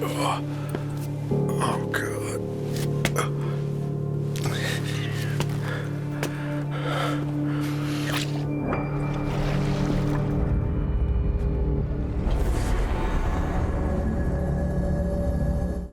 Oh, oh God.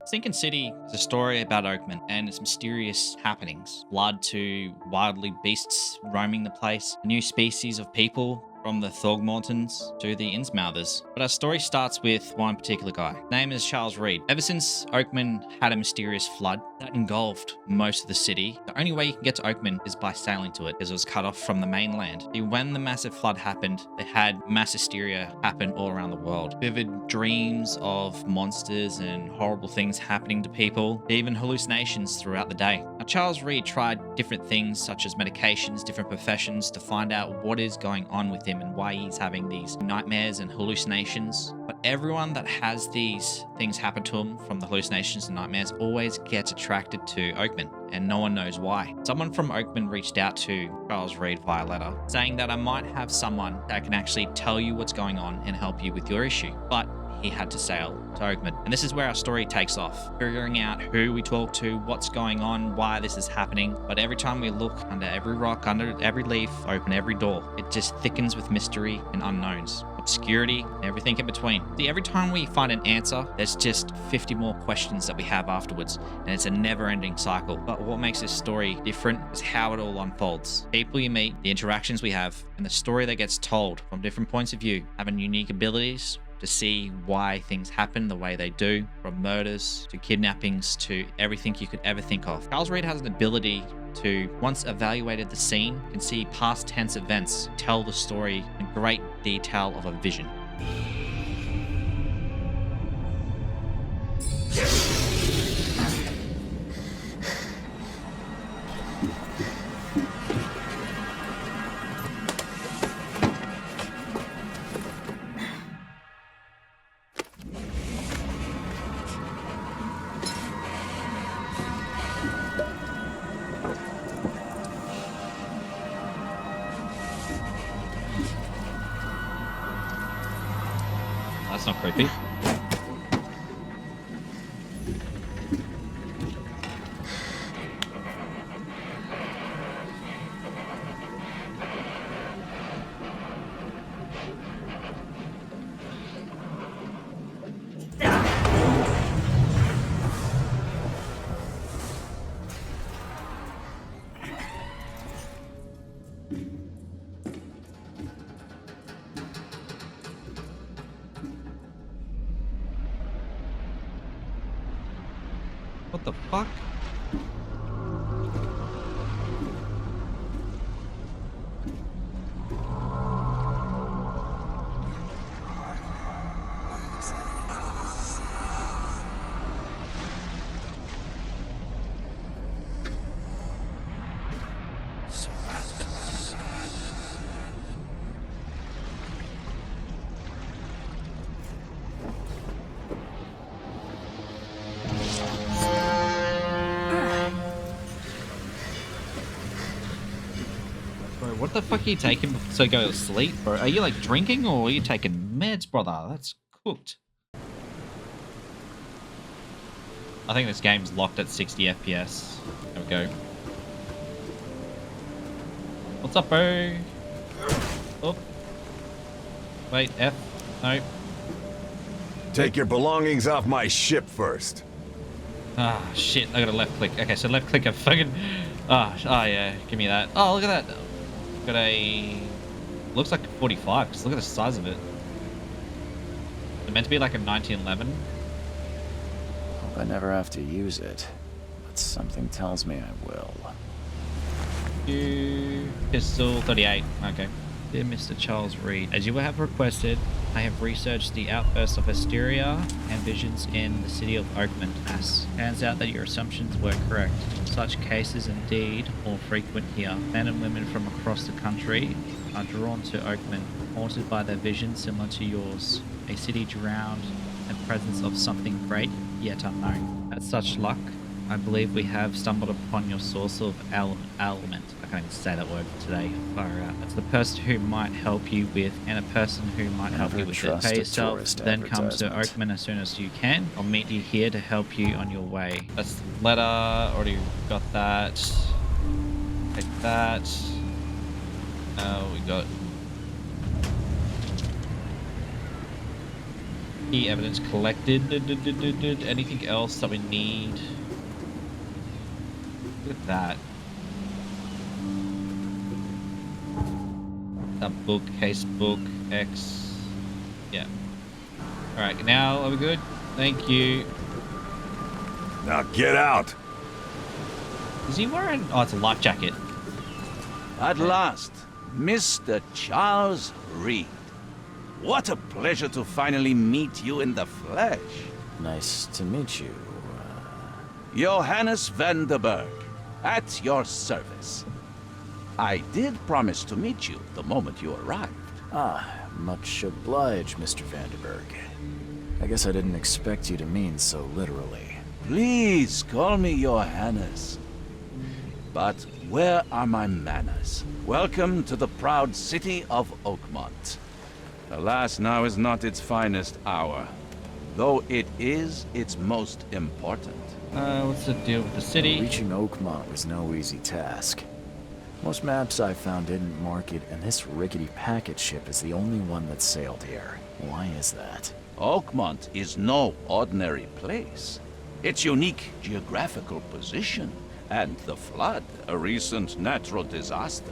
Sinking City is a story about Oakman and its mysterious happenings. Blood to wildly beasts roaming the place, a new species of people from the Thorgmortons to the Innsmouthers. But our story starts with one particular guy. His name is Charles Reed. Ever since Oakman had a mysterious flood that engulfed most of the city, the only way you can get to Oakman is by sailing to it, because it was cut off from the mainland. When the massive flood happened, they had mass hysteria happen all around the world. Vivid dreams of monsters and horrible things happening to people, even hallucinations throughout the day. Now, Charles Reed tried different things such as medications, different professions to find out what is going on with him and why he's having these nightmares and hallucinations. But everyone that has these things happen to him from the hallucinations and nightmares always gets attracted to Oakman, and no one knows why. Someone from Oakman reached out to Charles Reed via letter, saying that I might have someone that can actually tell you what's going on and help you with your issue. But he had to sail to Oakman. And this is where our story takes off, figuring out who we talk to, what's going on, why this is happening. But every time we look under every rock, under every leaf, open every door, it just thickens with mystery and unknowns, obscurity, and everything in between. See, every time we find an answer, there's just 50 more questions that we have afterwards, and it's a never-ending cycle. But what makes this story different is how it all unfolds. People you meet, the interactions we have, and the story that gets told from different points of view, having unique abilities to see why things happen the way they do, from murders to kidnappings to everything you could ever think of. Charles Reed has an ability to, once evaluated the scene, can see past tense events, tell the story in great detail of a vision. That's not creepy. What the fuck? What the fuck are you taking to go to sleep, bro? Are you like drinking or are you taking meds, brother? That's cooked. I think this game's locked at 60 FPS. There we go. What's up, bro? Oh. Wait, F. No. Take your belongings off my ship first. Ah, shit. I got a left click. Okay, so left click a fucking... Oh yeah. Give me that. Oh, look at that. Got a... Looks like a 45. Just look at the size of it. It's meant to be like a 1911. Hope I never have to use it, but something tells me I will. Pistol 38. Okay. Dear Mr. Charles Reed, as you have requested, I have researched the outbursts of hysteria and visions in the city of Oakman, Mass. Turns out that your assumptions were correct. Such cases indeed more frequent here. Men and women from across the country are drawn to Oakman, haunted by their visions similar to yours. A city drowned in the presence of something great yet unknown. Had such luck I believe we have stumbled upon your source of element. I can't even say that word today. Far out. That's the person who might help you with, and a person who might help you with it. Trust Pay a yourself, tourist then come to advertisement. Oakman as soon as you can. I'll meet you here to help you on your way. That's the letter. Already got that. Take that. We got key evidence collected. Anything else that we need? Look at that. That book, case book, X. Yeah. Alright, now are we good? Thank you. Now get out. Is he wearing... Oh, it's a life jacket. At last, Mr. Charles Reed. What a pleasure to finally meet you in the flesh. Nice to meet you. Johannes van der Berg, at your service. I did promise to meet you the moment you arrived. Much obliged, Mr. Vanderberg. I guess I didn't expect you to mean so literally. Please call me Johannes. But where are my manners? Welcome to the proud city of Oakmont. Alas, now is not its finest hour, though it is its most important. What's the deal with the city? Reaching Oakmont was no easy task. Most maps I found didn't mark it, and this rickety packet ship is the only one that sailed here. Why is that? Oakmont is no ordinary place. Its unique geographical position and the flood, a recent natural disaster,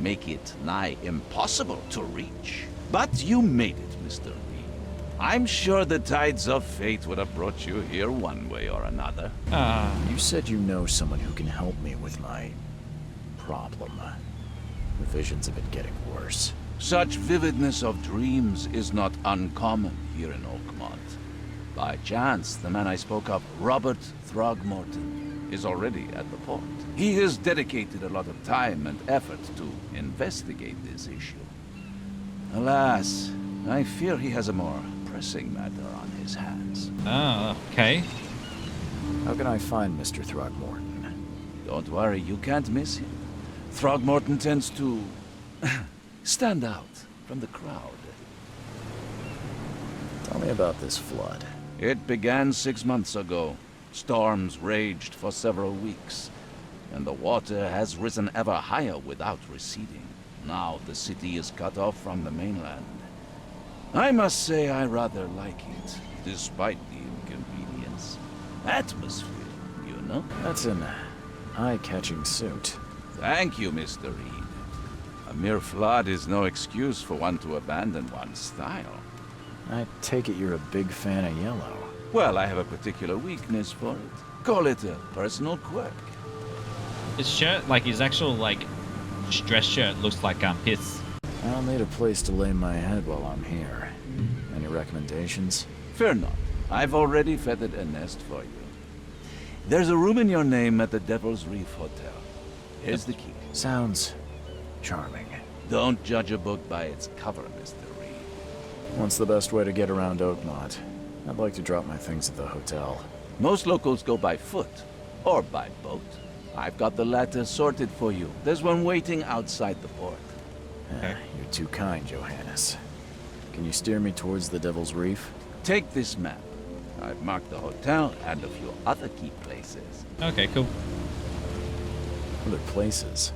make it nigh impossible to reach. But you made it, Mr. Reed. I'm sure the tides of fate would have brought you here one way or another. You said you know someone who can help me with my problem. The visions have been getting worse. Such vividness of dreams is not uncommon here in Oakmont. By chance, the man I spoke of, Robert Throgmorton, is already at the port. He has dedicated a lot of time and effort to investigate this issue. Alas, I fear he has a more pressing matter on his hands. Oh, okay. How can I find Mr. Throgmorton? Don't worry, you can't miss him. Throgmorton tends to stand out from the crowd. Tell me about this flood. It began 6 months ago. Storms raged for several weeks, and the water has risen ever higher without receding. Now the city is cut off from the mainland. I must say I rather like it, despite the inconvenience. Atmosphere, you know? That's an eye-catching suit. Thank you, Mr. Reed. A mere flood is no excuse for one to abandon one's style. I take it you're a big fan of yellow. Well, I have a particular weakness for it. Call it a personal quirk. His shirt, like his actual, like, dress shirt looks like, his. I'll need a place to lay my head while I'm here. Any recommendations? Fear not. I've already feathered a nest for you. There's a room in your name at the Devil's Reef Hotel. Here's the key. Sounds charming. Don't judge a book by its cover, Mr. Reed. What's the best way to get around Oakmont? I'd like to drop my things at the hotel. Most locals go by foot, or by boat. I've got the latter sorted for you. There's one waiting outside the port. You're too kind, Johannes. Can you steer me towards the Devil's Reef? Take this map. I've marked the hotel and a few other key places. Okay, cool. Other places?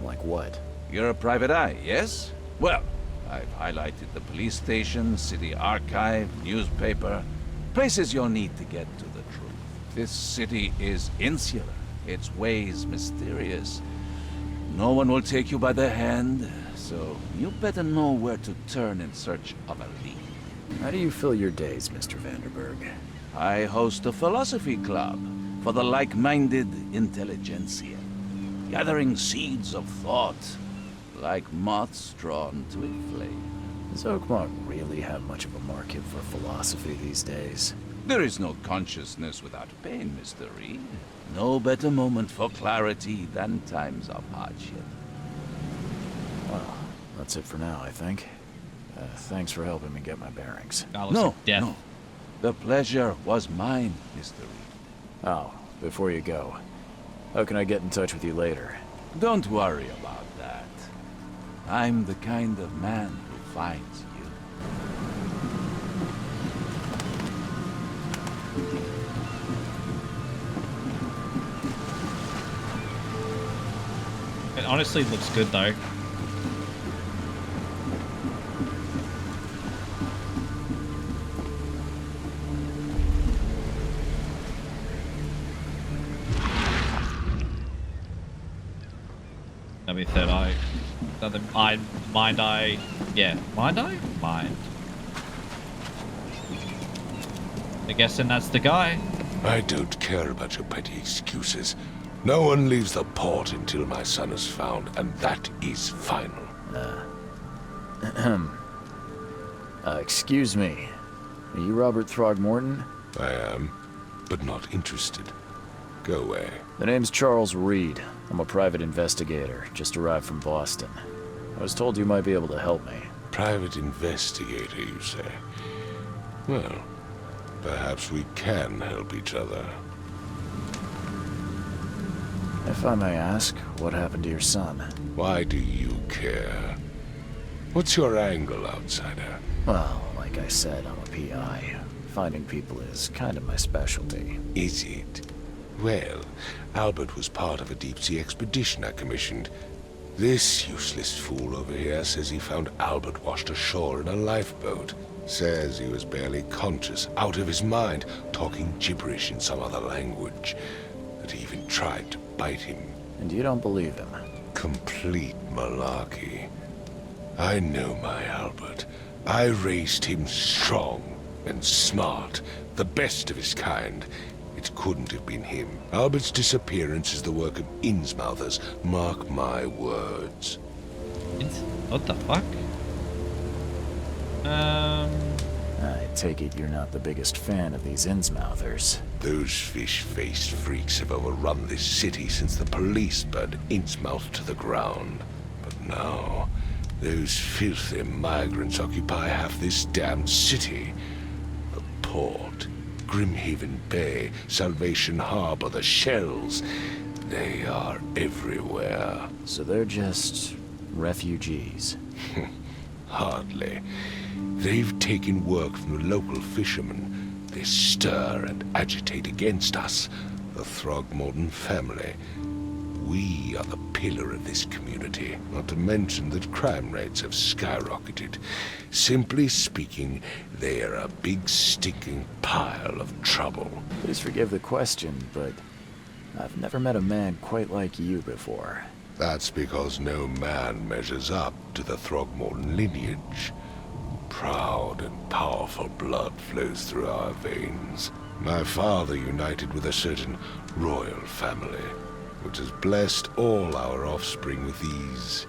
Like what? You're a private eye, yes? Well, I've highlighted the police station, city archive, newspaper, places you'll need to get to the truth. This city is insular, its ways mysterious. No one will take you by the hand, so you better know where to turn in search of a lead. How do you fill your days, Mr. Vanderberg? I host a philosophy club for the like-minded intelligentsia, gathering seeds of thought like moths drawn to a flame. Does Oakmont really have much of a market for philosophy these days? There is no consciousness without pain, Mr. Reed. No better moment for clarity than times of hardship. Well, that's it for now, I think. Thanks for helping me get my bearings. That looks No, like death. no. The pleasure was mine, Mr. Reed. Oh, before you go, how can I get in touch with you later? Don't worry about that. I'm the kind of man who finds you. It honestly looks good though. That'd be third eye. Another mind eye. Yeah, mind eye? Mind. I'm guessing that's the guy. I don't care about your petty excuses. No one leaves the port until my son is found, and that is final. Excuse me. Are you Robert Throgmorton? I am, but not interested. Go away. The name's Charles Reed. I'm a private investigator, just arrived from Boston. I was told you might be able to help me. Private investigator, you say? Well, perhaps we can help each other. If I may ask, what happened to your son? Why do you care? What's your angle, outsider? Well, like I said, I'm a PI. Finding people is kind of my specialty. Is it? Well, Albert was part of a deep-sea expedition I commissioned. This useless fool over here says he found Albert washed ashore in a lifeboat. Says he was barely conscious, out of his mind, talking gibberish in some other language. That he even tried to bite him. And you don't believe him? Complete malarkey. I know my Albert. I raised him strong and smart, the best of his kind. It couldn't have been him. Albert's disappearance is the work of Innsmouthers. Mark my words. What the fuck? I take it you're not the biggest fan of these Innsmouthers. Those fish-faced freaks have overrun this city since the police burned Innsmouth to the ground. But now, those filthy migrants occupy half this damned city. The port, Grimhaven Bay, Salvation Harbor, the shells. They are everywhere. So they're just refugees. Hardly. They've taken work from the local fishermen. They stir and agitate against us, the Throgmorton family. We are the pillar of this community, not to mention that crime rates have skyrocketed. Simply speaking, they are a big stinking pile of trouble. Please forgive the question, but I've never met a man quite like you before. That's because no man measures up to the Throgmorton lineage. Proud and powerful blood flows through our veins. My father united with a certain royal family, which has blessed all our offspring with these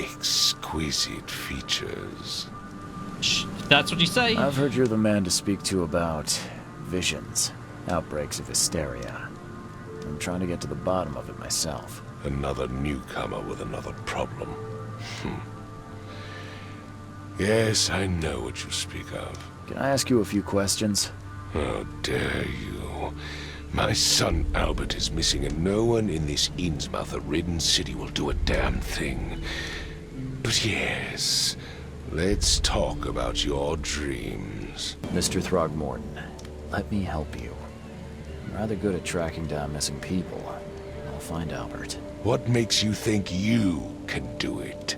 exquisite features. Shh, that's what you say. I've heard you're the man to speak to about visions, outbreaks of hysteria. I'm trying to get to the bottom of it myself. Another newcomer with another problem. Yes, I know what you speak of. Can I ask you a few questions? How dare you? My son Albert is missing, and no one in this Innsmouth-ridden city will do a damn thing. But yes, let's talk about your dreams. Mr. Throgmorton, let me help you. I'm rather good at tracking down missing people. I'll find Albert. What makes you think you can do it?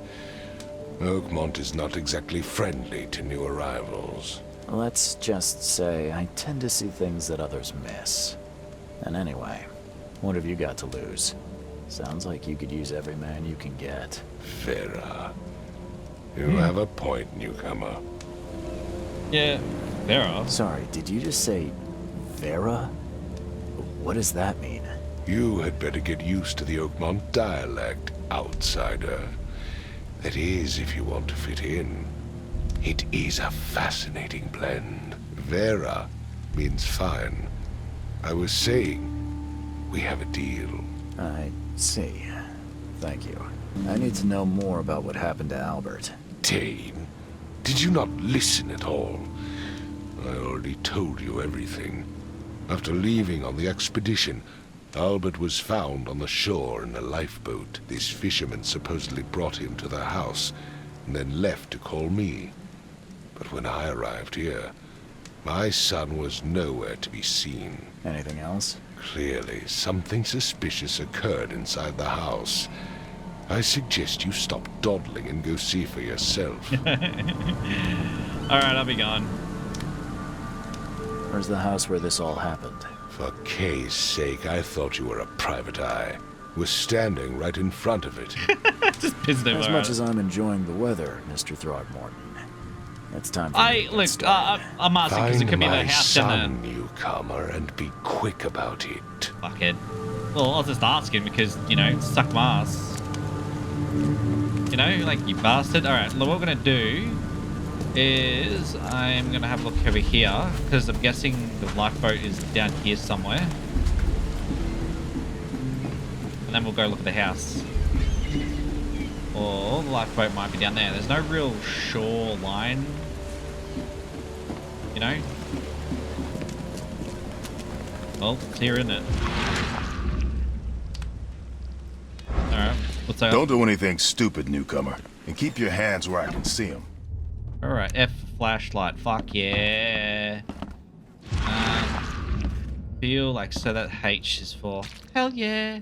Oakmont is not exactly friendly to new arrivals. Let's just say I tend to see things that others miss. And anyway, what have you got to lose? Sounds like you could use every man you can get. Vera. You have a point, newcomer. Yeah, Vera. Sorry, did you just say Vera? What does that mean? You had better get used to the Oakmont dialect, outsider. That is, if you want to fit in. It is a fascinating blend. Vera means fine. I was saying, we have a deal. I see. Thank you. I need to know more about what happened to Albert. Dane, did you not listen at all? I already told you everything. After leaving on the expedition, Albert was found on the shore in a lifeboat. These fishermen supposedly brought him to their house, and then left to call me. But when I arrived here, my son was nowhere to be seen. Anything else? Clearly, something suspicious occurred inside the house. I suggest you stop dawdling and go see for yourself. Alright, I'll be gone. Where's the house where this all happened? For Kay's sake, I thought you were a private eye. We're standing right in front of it. Just pissed him As off. much as I'm enjoying the weather, Mr. Throgmorton, it's time for me to get Look, started. I'm asking because it Find could be my the house down son, newcomer, and be quick about it. there. Fuckhead. Well, I'll just ask him because, you know, suck my ass. You know, like, you bastard. Alright, what we're gonna do is I'm gonna have a look over here because I'm guessing the lifeboat is down here somewhere. And then we'll go look at the house. Or the lifeboat might be down there. There's no real shoreline. You know? Well, it's here, isn't it? Alright, what's that? Don't do anything stupid, newcomer. And keep your hands where I can see them. Alright, F flashlight. Fuck yeah. Feel like so that H is for hell yeah.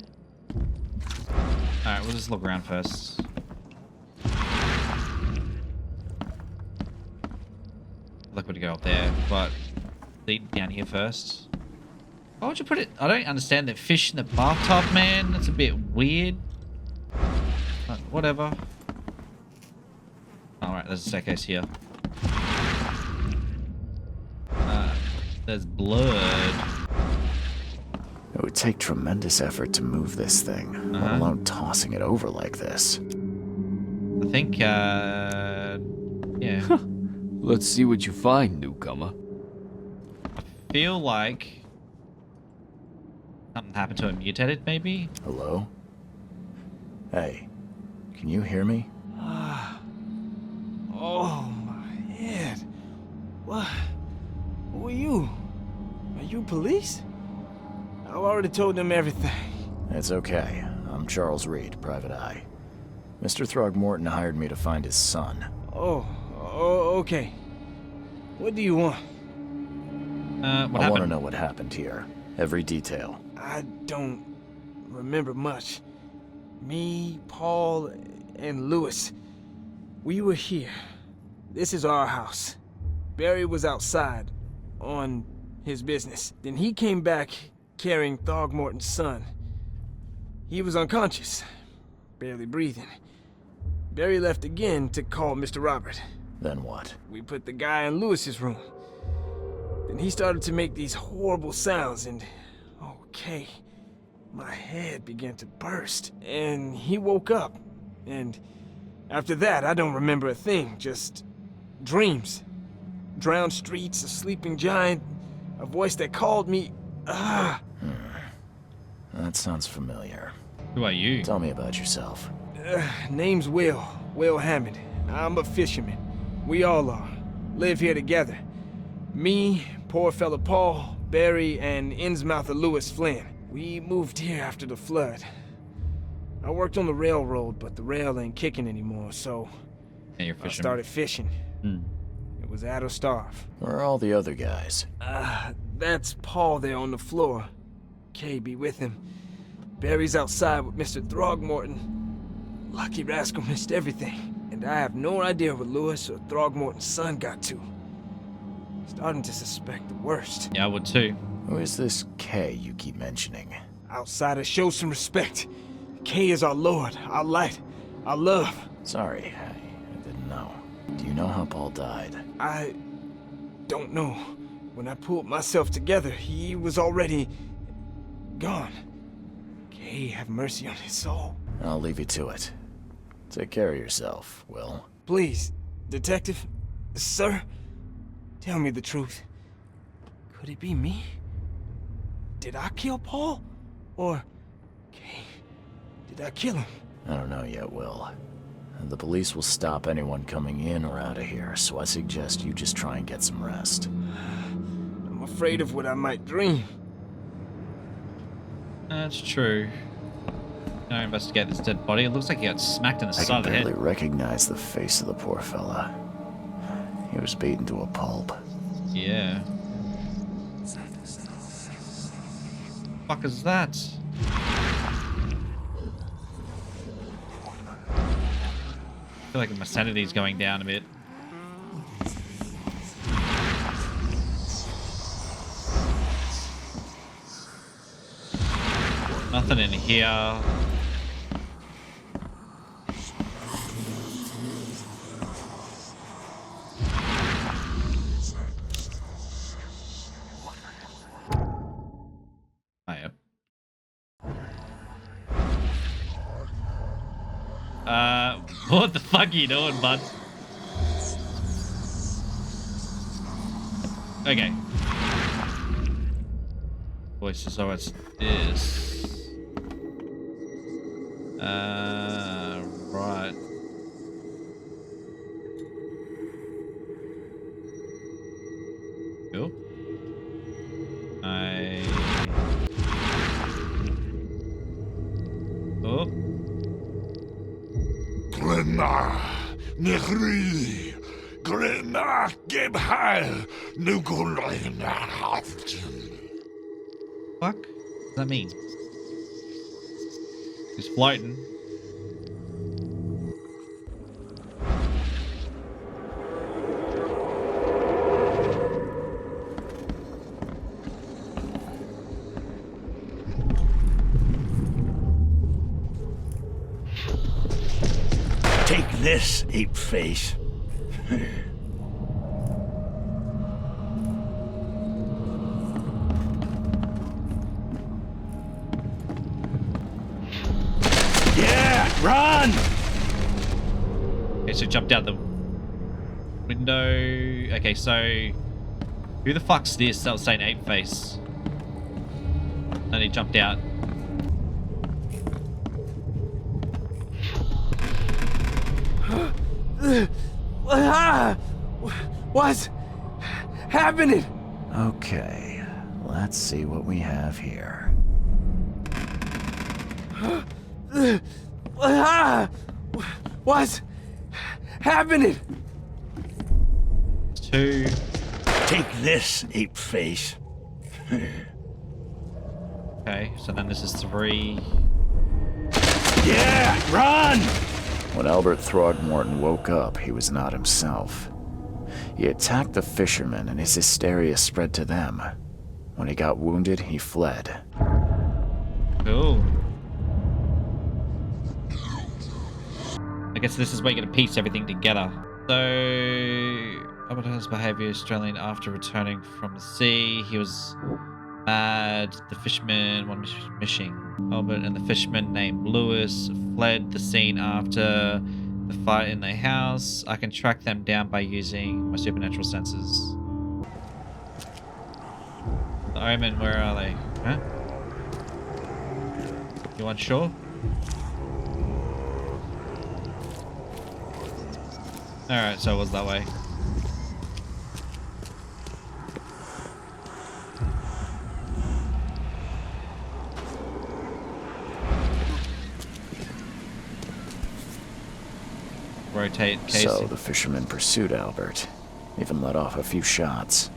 Alright, we'll just look around first. Look, to go up there, but lead down here first. Why would you put it? I don't understand the fish in the bathtub, man. That's a bit weird. But whatever. Alright, there's a staircase here. There's blood. It would take tremendous effort to move this thing, let alone tossing it over like this. I think, yeah. Let's see what you find, newcomer. Feel like something happened to a mutated, maybe? Hello? Hey, can you hear me? Oh, my head. What? Who are you? Are you police? I've already told them everything. It's okay. I'm Charles Reed, Private Eye. Mr. Throgmorton hired me to find his son. Oh, okay. What do you want? What I want to happened? know what happened here. Every detail. I don't remember much. Me, Paul, and Lewis. We were here. This is our house. Barry was outside on his business. Then he came back carrying Throgmorton's son. He was unconscious, barely breathing. Barry left again to call Mr. Robert. Then what? We put the guy in Lewis's room. Then he started to make these horrible sounds and, okay, my head began to burst. And he woke up. And after that, I don't remember a thing, just dreams. Drowned streets, a sleeping giant, a voice that called me, That sounds familiar. Who are you? Tell me about yourself. Name's Will Hammond. I'm a fisherman. We all are. Live here together. Me, poor fella Paul, Barry, and Innsmouther Lewis Flynn. We moved here after the flood. I worked on the railroad, but the rail ain't kicking anymore, so Yeah, you're I fishing. started fishing. It was at or starve. Where are all the other guys? That's Paul there on the floor. Kay be with him. Barry's outside with Mr. Throgmorton. Lucky rascal missed everything. And I have no idea what Lewis or Throgmorton's son got to. Starting to suspect the worst. Yeah, I would too. Who is this K you keep mentioning? Outsiders show some respect. Kay is our lord, our light, our love. Sorry, I didn't know. Do you know how Paul died? I don't know. When I pulled myself together, he was already gone. Kay, have mercy on his soul. I'll leave you to it. Take care of yourself, Will. Please, detective, sir, tell me the truth. Could it be me? Did I kill Paul? Or, Kay, did I kill him? I don't know yet, Will. The police will stop anyone coming in or out of here, so I suggest you just try and get some rest. I'm afraid of what I might dream. That's true. Now investigate this dead body. It looks like he got smacked in the I side can of the head. barely recognize the face of the poor fella. He was beaten to a pulp. Yeah. Fuck is that? I feel like my sanity's going down a bit. Nothing in here. What the fuck are you doing, bud? Okay. Voices, so it's this. Right. Cool. Oh. Glenna, Nehri, Glenna, Gebhal, Nukulina, Fuck? What does that mean? He's floating. Take this, ape face. Yeah, run! Okay, so jumped out the window. Okay, so who the fuck's this? That was saying ape face. And he jumped out. What's happening? Okay, let's see what we have here. What's happening? Two. Take this, ape face. Okay, so then this is three. Yeah, run! When Albert Throgmorton woke up, he was not himself. He attacked the fishermen and his hysteria spread to them. When he got wounded, he fled. Cool. I guess this is where you're gonna piece everything together. So Albert's behavior Australian after returning from the sea. He was mad. The fisherman one missing. Albert and the fisherman named Lewis fled the scene after the fight in their house. I can track them down by using my supernatural senses. The Omen, where are they? Huh? You unsure? Alright, so it was that way. Rotate case. So the fishermen pursued Albert, even let off a few shots.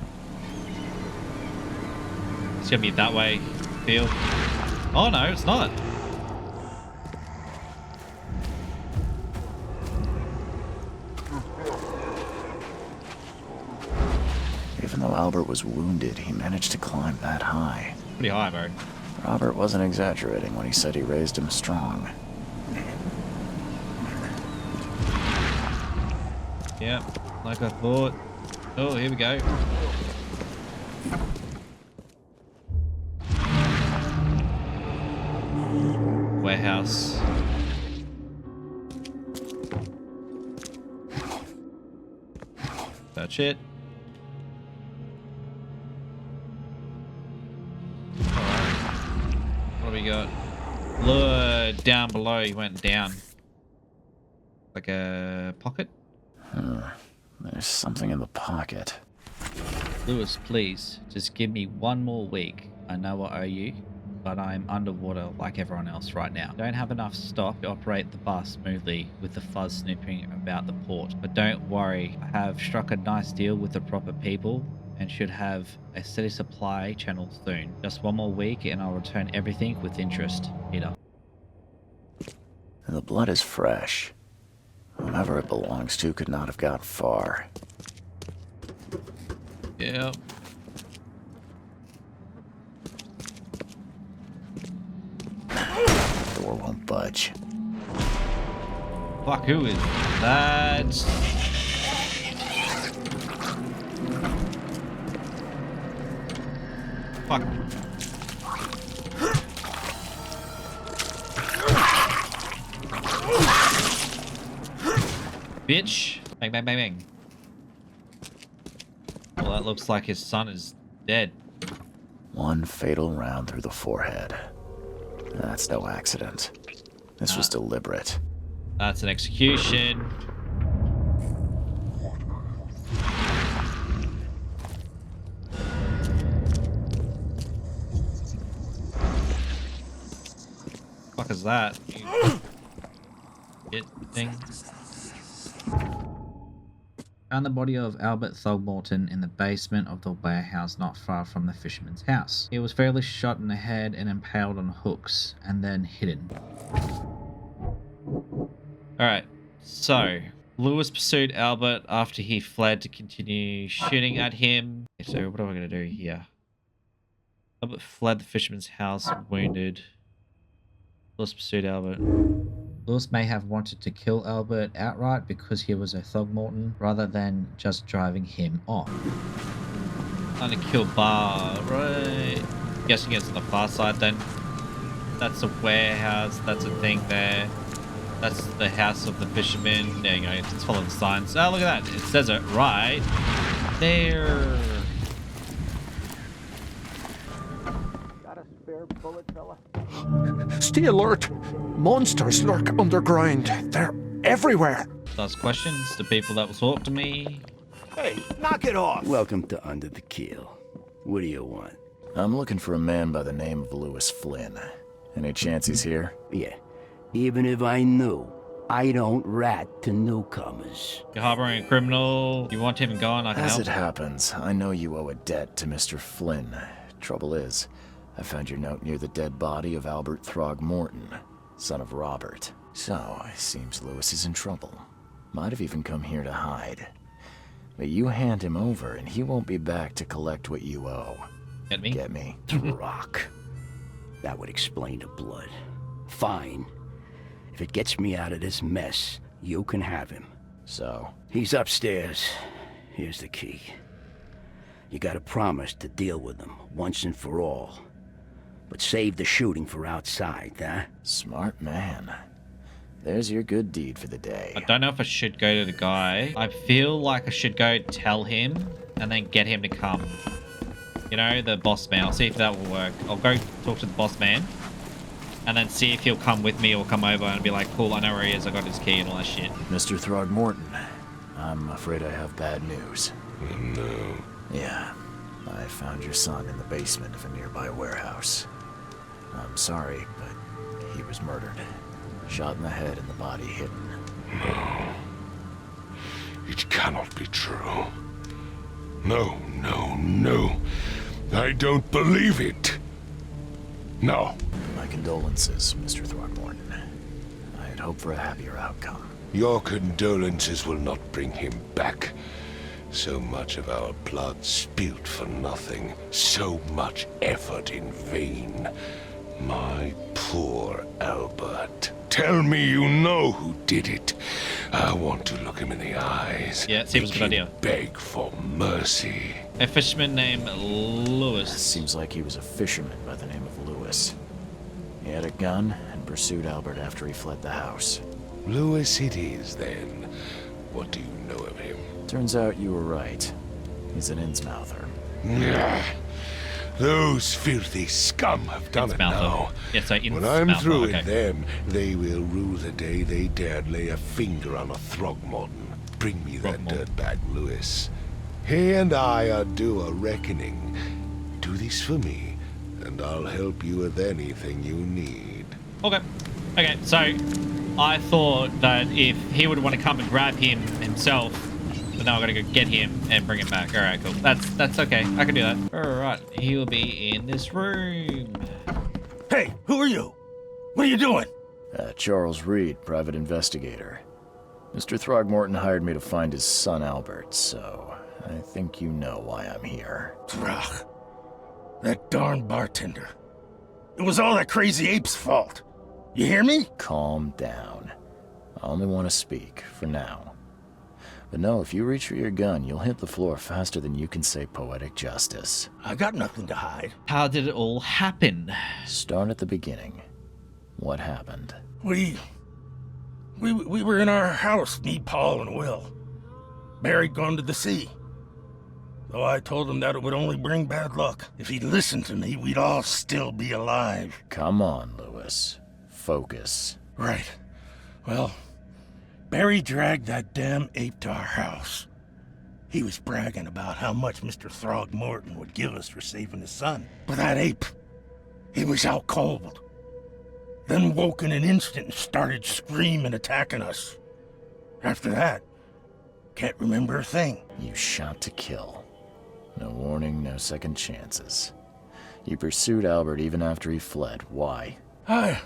It's gonna be that way, feel. Oh no, it's not. Even though Albert was wounded, he managed to climb that high. Pretty high, bro. Robert wasn't exaggerating when he said he raised him strong. Yep, like I thought. Oh, here we go. Warehouse. That's it. Alright. What do we got? Lure down below. He went down. Like a pocket? There's something in the pocket. Lewis, please, just give me one more week. I know I owe you. but I'm underwater like everyone else right now. Don't have enough stock to operate the bus smoothly with the fuzz snooping about the port. But don't worry, I have struck a nice deal with the proper people and should have a steady supply channel soon. Just one more week and I'll return everything with interest. Peter. The blood is fresh. Whomever it belongs to could not have got far. Yep. Door won't budge. Fuck, who is that? Fuck. Bitch. Bang, bang, bang, bang. Well, that looks like his son is dead. One fatal round through the forehead. That's no accident. This was deliberate. That's an execution. Fuck is that? Shit thing. Found the body of Albert Throgmorton in the basement of the warehouse not far from the fisherman's house. He was fairly shot in the head and impaled on hooks, and then hidden. Alright, so Lewis pursued Albert after he fled to continue shooting at him. Okay, so what am I going to do here? Albert fled the fisherman's house wounded. Lewis pursued Albert. Lewis may have wanted to kill Albert outright because he was a Throgmorton rather than just driving him off. Trying to kill Bar, right? Guessing it's on the far side then. That's a warehouse, that's a thing there. That's the house of the fisherman. There you go, let's follow the signs. Oh, look at that, it says it right there. Got a spare bullet, fella? Stay alert! Monsters lurk underground. They're everywhere. Ask questions to people that will talk to me. Hey, knock it off! Welcome to Under the Kill. What do you want? I'm looking for a man by the name of Lewis Flynn. Any chance he's here? Yeah, even if I knew, I don't rat to newcomers. You're harboring a criminal. You want him gone, I can As help. it happens, I know you owe a debt to Mr. Flynn. Trouble is, I found your note near the dead body of Albert Throgmorton, son of Robert. So, it seems Lewis is in trouble. Might have even come here to hide. But you hand him over and he won't be back to collect what you owe. Get me? Get me? Rock. That would explain the blood. Fine. If it gets me out of this mess, you can have him. So? He's upstairs. Here's the key. You gotta promise to deal with him, once and for all. But save the shooting for outside, huh? Smart man. There's your good deed for the day. I don't know if I should go to the guy. I feel like I should go tell him and then get him to come. You know, the boss man. I'll see if that will work. I'll go talk to the boss man and then see if he'll come with me or come over and be like, cool, I know where he is. I got his key and all that shit. Mr. Throgmorton, I'm afraid I have bad news. Oh, no. Yeah, I found your son in the basement of a nearby warehouse. I'm sorry, but he was murdered. Shot in the head and the body hidden. No. It cannot be true. No, no, no. I don't believe it. No. My condolences, Mr. Throgmorton. I had hoped for a happier outcome. Your condolences will not bring him back. So much of our blood spilt for nothing. So much effort in vain. My poor Albert. Tell me you know who did it. I want to look him in the eyes. Yeah, it seems a good idea. Beg for mercy. A fisherman named Lewis. Seems like he was a fisherman by the name of Lewis. He had a gun and pursued Albert after he fled the house. Lewis it is, then. What do you know of him? Turns out you were right. He's an Innsmouther. Those filthy scum have done it now. Yeah, so when I'm through with them, they will rue the day they dared lay a finger on a Throgmorton. Bring me that dirtbag, Lewis. He and I are due a reckoning. Do this for me, and I'll help you with anything you need. Okay. Okay, so I thought that if he would want to come and grab him himself, but now I gotta go get him and bring him back. All right, cool. That's okay. I can do that. All right, he will be in this room. Hey, who are you? What are you doing? Charles Reed, private investigator. Mr. Throgmorton hired me to find his son Albert, so I think you know why I'm here. Throg. That darn bartender. It was all that crazy ape's fault. You hear me? Calm down. I only want to speak, for now. But no, if you reach for your gun, you'll hit the floor faster than you can say poetic justice. I got nothing to hide. How did it all happen? Start at the beginning. What happened? We were in our house, me, Paul, and Will. Barry'd gone to the sea. Though I told him that it would only bring bad luck. If he'd listened to me, we'd all still be alive. Come on, Lewis. Focus. Right. Well, Barry dragged that damn ape to our house. He was bragging about how much Mr. Throgmorton would give us for saving his son. But that ape, he was out cold. Then woke in an instant and started screaming, attacking us. After that, can't remember a thing. You shot to kill. No warning, no second chances. You pursued Albert even after he fled. Why? I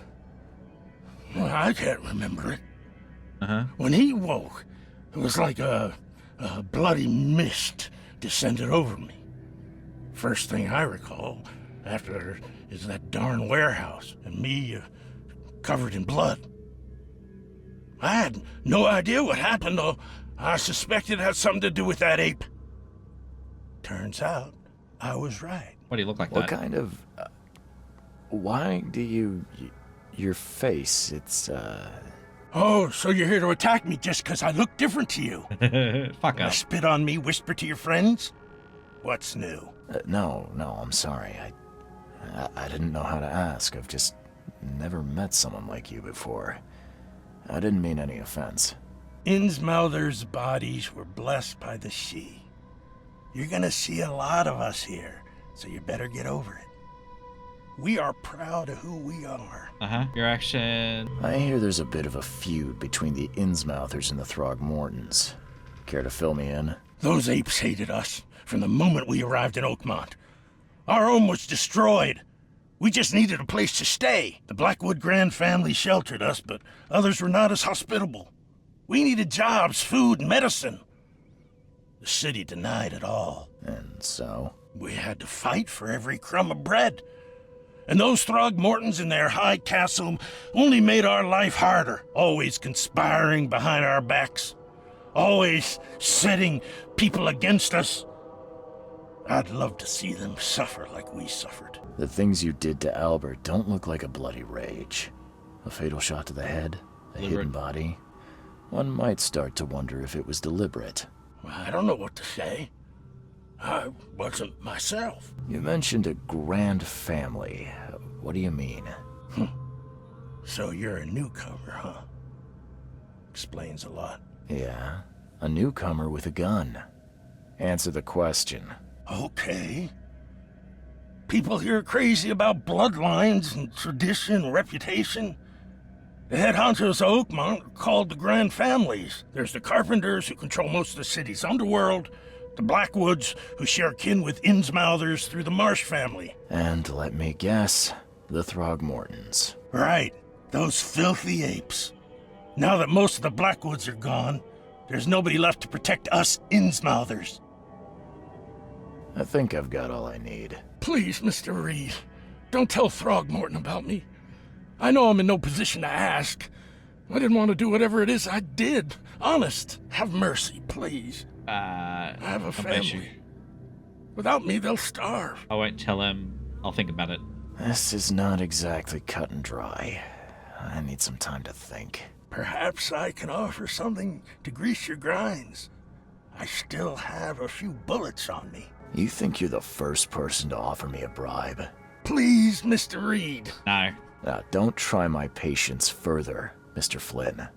can't remember it. Uh-huh. When he woke, it was like a bloody mist descended over me. First thing I recall after is that darn warehouse and me covered in blood. I had no idea what happened, though. I suspected it had something to do with that ape. Turns out, I was right. What do you look like? What kind of... why do you... your face, it's, Oh, so you're here to attack me just because I look different to you? Fuck Wanna up. spit on me, whisper to your friends? What's new? No, I'm sorry. I didn't know how to ask. I've just never met someone like you before. I didn't mean any offense. Innsmouther's bodies were blessed by the sea. You're gonna see a lot of us here, so you better get over it. We are proud of who we are. Uh-huh. Your action. I hear there's a bit of a feud between the Innsmouthers and the Throgmortons. Care to fill me in? Those apes hated us from the moment we arrived in Oakmont. Our home was destroyed. We just needed a place to stay. The Blackwood Grand family sheltered us, but others were not as hospitable. We needed jobs, food, and medicine. The city denied it all. And so? We had to fight for every crumb of bread. And those Throgmortons in their high castle only made our life harder, always conspiring behind our backs, always setting people against us. I'd love to see them suffer like we suffered. The things you did to Albert don't look like a bloody rage. A fatal shot to the head, a hidden body. One might start to wonder if it was deliberate. I don't know what to say. I wasn't myself. You mentioned a grand family. What do you mean? So you're a newcomer, huh? Explains a lot. Yeah, a newcomer with a gun. Answer the question. Okay. People here are crazy about bloodlines and tradition and reputation. The head honchos of Oakmont are called the Grand Families. There's the Carpenters, who control most of the city's underworld, the Blackwoods, who share kin with Innsmouthers through the Marsh family. And let me guess, the Throgmortons. Right, those filthy apes. Now that most of the Blackwoods are gone, there's nobody left to protect us Innsmouthers. I think I've got all I need. Please, Mr. Reed, don't tell Throgmorton about me. I know I'm in no position to ask. I didn't want to do whatever it is I did. Honest, have mercy, please. I have a family. Without me, they'll starve. I won't tell him. I'll think about it. This is not exactly cut and dry. I need some time to think. Perhaps I can offer something to grease your grinds. I still have a few bullets on me. You think you're the first person to offer me a bribe? Please, Mr. Reed. No. Now, don't try my patience further, Mr. Flynn.